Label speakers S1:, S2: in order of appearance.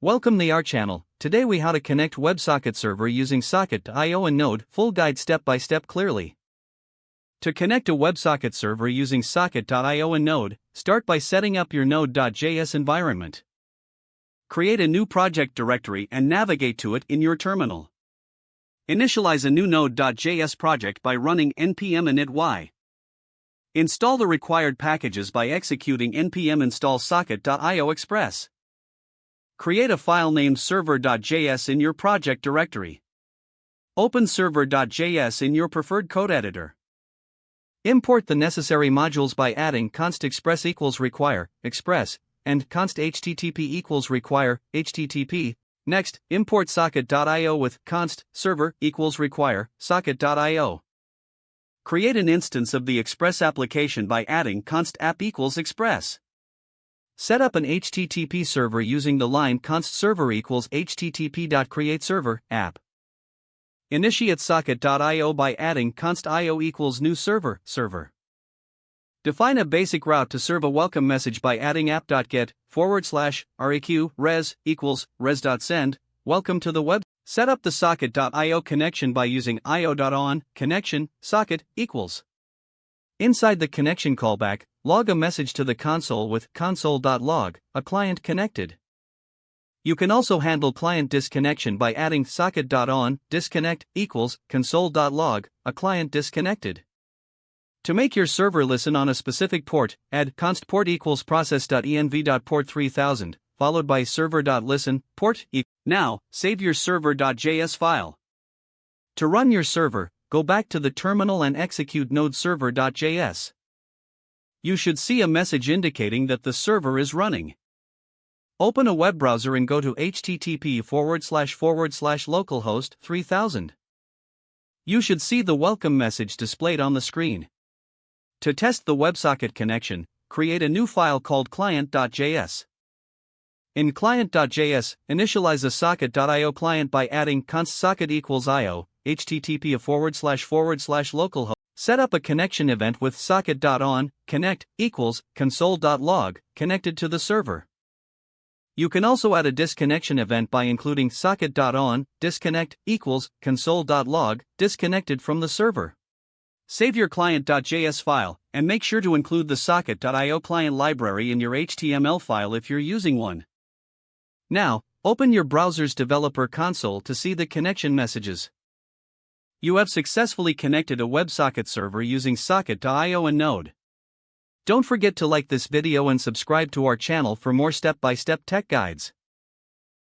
S1: Welcome to our channel. Today we how to connect WebSocket server using Socket.io and Node, full guide step by step clearly. To connect a WebSocket server using Socket.io and Node, start by setting up your Node.js environment. Create a new project directory and navigate to it in your terminal. Initialize a new Node.js project by running npm init-y. Install the required packages by executing npm install socket.io express. Create a file named server.js in your project directory. Open server.js in your preferred code editor. Import the necessary modules by adding const express equals require express and const http equals require http. Next, import socket.io with const server equals require socket.io. Create an instance of the Express application by adding const app equals express. Set up an HTTP server using the line const server equals http.createServer app. Initiate socket.io by adding const io equals new server. Define a basic route to serve a welcome message by adding app.get /req res equals res.send welcome to the web. Set up the socket.io connection by using io.on connection socket equals. Inside the connection callback, log a message to the console with console.log, a client connected. You can also handle client disconnection by adding socket.on disconnect equals console.log, a client disconnected. To make your server listen on a specific port, add const port equals process.env.port 3000. Followed by server.listen, port. Now, save your server.js file. To run your server, go back to the terminal and execute node server.js. You should see a message indicating that the server is running. Open a web browser and go to http://localhost 3000. You should see the welcome message displayed on the screen. To test the WebSocket connection, create a new file called client.js. In client.js, initialize a socket.io client by adding const socket equals io, http://localhost. Set up a connection event with socket.on connect equals console.log connected to the server. You can also add a disconnection event by including socket.on disconnect equals console.log disconnected from the server. Save your client.js file, and make sure to include the socket.io client library in your HTML file if you're using one. Now, open your browser's developer console to see the connection messages. You have successfully connected a WebSocket server using Socket.io and Node. Don't forget to like this video and subscribe to our channel for more step-by-step tech guides.